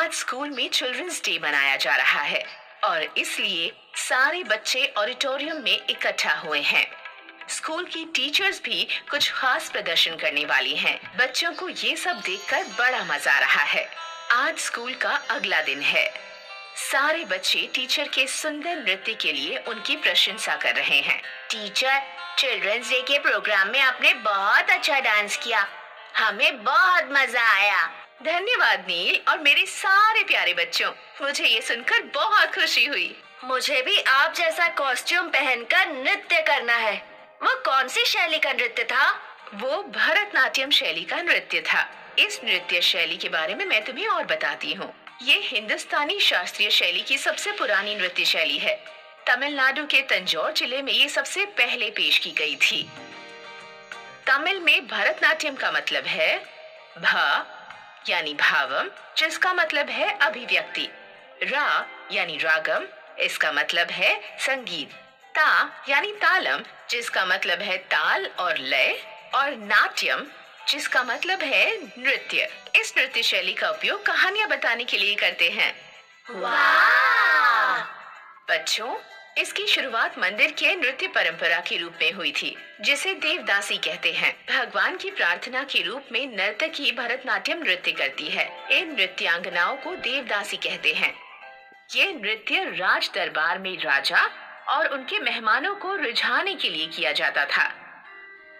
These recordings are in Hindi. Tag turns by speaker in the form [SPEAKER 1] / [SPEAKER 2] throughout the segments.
[SPEAKER 1] आज स्कूल में चिल्ड्रंस डे मनाया जा रहा है और इसलिए सारे बच्चे ऑडिटोरियम में इकट्ठा हुए हैं। स्कूल की टीचर्स भी कुछ खास प्रदर्शन करने वाली हैं। बच्चों को ये सब देखकर बड़ा मजा आ रहा है। आज स्कूल का अगला दिन है। सारे बच्चे टीचर के सुंदर नृत्य के लिए उनकी प्रशंसा कर रहे हैं।
[SPEAKER 2] टीचर, चिल्ड्रंस डे के प्रोग्राम में आपने बहुत अच्छा डांस किया। हमें बहुत मजा आया।
[SPEAKER 1] धन्यवाद नील और मेरे सारे प्यारे बच्चों, मुझे ये सुनकर बहुत खुशी हुई।
[SPEAKER 2] मुझे भी आप जैसा कॉस्ट्यूम पहनकर नृत्य करना है। वो कौन सी शैली का नृत्य था?
[SPEAKER 1] वो भरतनाट्यम शैली का नृत्य था। इस नृत्य शैली के बारे में मैं तुम्हें और बताती हूँ। ये हिंदुस्तानी शास्त्रीय शैली की सबसे पुरानी नृत्य शैली है। तमिलनाडु के तंजौर जिले में ये सबसे पहले पेश की गई थी। तमिल में भरतनाट्यम का मतलब है भा यानी भावम, जिसका मतलब है अभिव्यक्ति। रा यानी रागम, इसका मतलब है संगीत। ता यानी तालम, जिसका मतलब है ताल और लय। और नाट्यम, जिसका मतलब है नृत्य। इस नृत्य शैली का उपयोग कहानियां बताने के लिए करते हैं।
[SPEAKER 2] वाह!
[SPEAKER 1] बच्चों, इसकी शुरुआत मंदिर के नृत्य परंपरा के रूप में हुई थी, जिसे देवदासी कहते हैं। भगवान की प्रार्थना के रूप में नर्तकी भरतनाट्यम नृत्य करती है। इन नृत्यांगनाओं को देवदासी कहते हैं। ये नृत्य राज दरबार में राजा और उनके मेहमानों को रिझाने के लिए किया जाता था।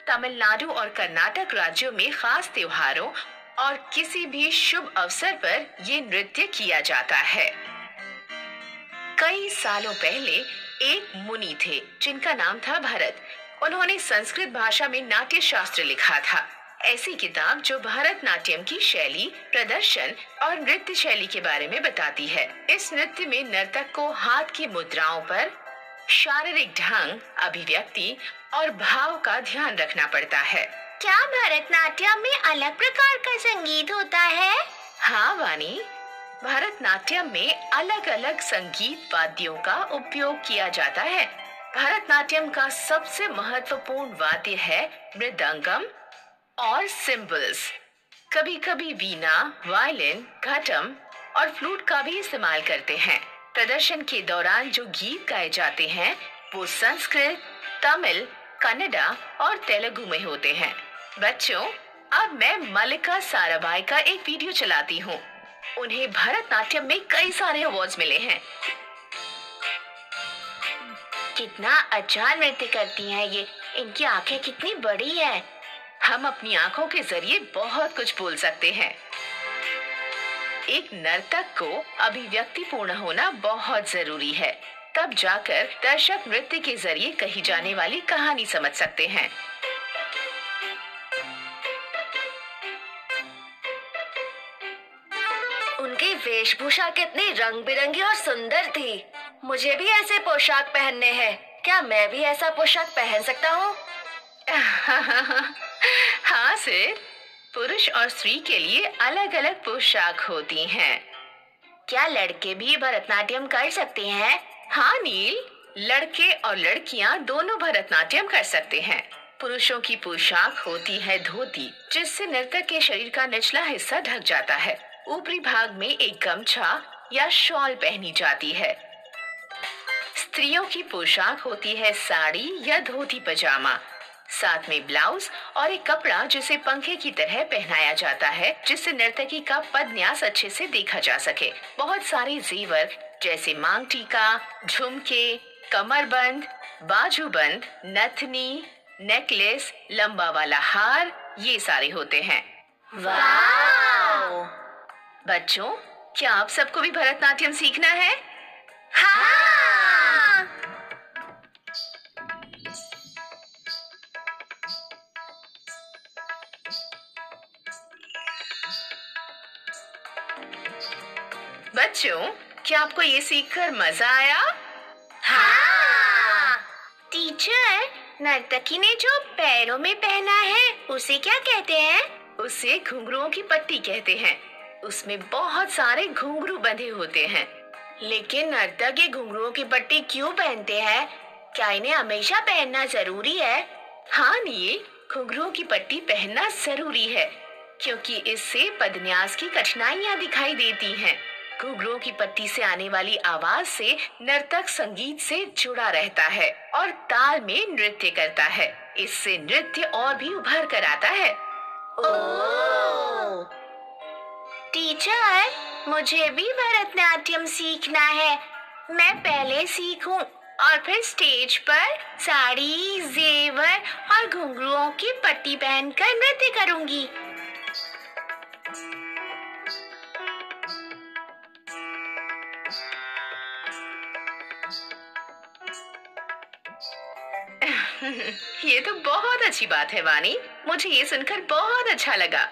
[SPEAKER 1] तमिलनाडु और कर्नाटक राज्यों में खास त्योहारों और किसी भी शुभ अवसर पर ये नृत्य किया जाता है। कई सालों पहले एक मुनि थे जिनका नाम था भरत। उन्होंने संस्कृत भाषा में नाट्य शास्त्र लिखा था। ऐसी किताब जो भरतनाट्यम की शैली, प्रदर्शन और नृत्य शैली के बारे में बताती है। इस नृत्य में नर्तक को हाथ की मुद्राओं पर शारीरिक ढंग, अभिव्यक्ति और भाव का ध्यान रखना पड़ता है।
[SPEAKER 2] क्या भरतनाट्यम में अलग प्रकार का संगीत होता है?
[SPEAKER 1] हाँ वानी, भरतनाट्यम में अलग अलग संगीत वाद्यों का उपयोग किया जाता है। भरतनाट्यम का सबसे महत्वपूर्ण वाद्य है मृदंगम और सिम्बल्स। कभी कभी वीणा, वायलिन, घटम और फ्लूट का भी इस्तेमाल करते हैं। प्रदर्शन के दौरान जो गीत गाए जाते हैं वो संस्कृत, तमिल, कन्नड़ा और तेलुगु में होते हैं। बच्चों, अब मैं मल्लिका साराभाई का एक वीडियो चलाती हूँ। उन्हें भरतनाट्यम में कई सारे अवार्ड्स मिले हैं।
[SPEAKER 2] कितना अच्छा नृत्य करती हैं ये। इनकी आंखें कितनी बड़ी है।
[SPEAKER 1] हम अपनी आंखों के जरिए बहुत कुछ बोल सकते हैं। एक नर्तक को अभिव्यक्तिपूर्ण होना बहुत जरूरी है, तब जाकर दर्शक नृत्य के जरिए कही जाने वाली कहानी समझ सकते हैं।
[SPEAKER 2] उनकी वेशभूषा कितनी रंग बिरंगी और सुंदर थी। मुझे भी ऐसे पोशाक पहनने हैं। क्या मैं भी ऐसा पोशाक पहन सकता हूँ?
[SPEAKER 1] हाँ सिर, पुरुष और स्त्री के लिए अलग अलग पोशाक होती हैं।
[SPEAKER 2] क्या लड़के भी भरतनाट्यम कर सकते हैं?
[SPEAKER 1] हाँ नील, लड़के और लड़कियाँ दोनों भरतनाट्यम कर सकते हैं। पुरुषों की पोशाक होती है धोती, जिससे नर्तक के शरीर का निचला हिस्सा ढक जाता है। ऊपरी भाग में एक गमछा या शॉल पहनी जाती है। स्त्रियों की पोशाक होती है साड़ी या धोती पजामा, साथ में ब्लाउज और एक कपड़ा जिसे पंखे की तरह पहनाया जाता है, जिससे नर्तकी का पदन्यास अच्छे से देखा जा सके। बहुत सारे जेवर जैसे मांग टीका, झुमके, कमरबंद, बाजूबंद, नथनी, नेकलेस, लंबा वाला हार, ये सारे होते हैं।
[SPEAKER 2] वाव!
[SPEAKER 1] बच्चों, क्या आप सबको भी भरतनाट्यम सीखना है?
[SPEAKER 2] हाँ!
[SPEAKER 1] बच्चों, क्या आपको ये सीखकर मजा आया?
[SPEAKER 2] हाँ! टीचर, नर्तकी ने जो पैरों में पहना है उसे क्या कहते हैं?
[SPEAKER 1] उसे घुंघरुओं की पट्टी कहते हैं। उसमें बहुत सारे घुंघरू बंधे होते हैं।
[SPEAKER 2] लेकिन नर्तक ये घुंघरुओं की पट्टी क्यों पहनते हैं? क्या इन्हें हमेशा पहनना जरूरी है?
[SPEAKER 1] हाँ नील, घुंघरुओं की पट्टी पहनना जरूरी है, क्योंकि इससे पदन्यास की कठिनाइयाँ दिखाई देती हैं। घुंघरुओं की पट्टी से आने वाली आवाज से नर्तक संगीत से जुड़ा रहता है और ताल में नृत्य करता है। इससे नृत्य और भी उभर कर आता है।
[SPEAKER 2] ओह! टीचर, मुझे भी भरतनाट्यम सीखना है। मैं पहले सीखूं और फिर स्टेज पर साड़ी, जेवर और घुंघरुओं की पट्टी पहनकर नृत्य करूंगी।
[SPEAKER 1] ये तो बहुत अच्छी बात है वानी, मुझे ये सुनकर बहुत अच्छा लगा।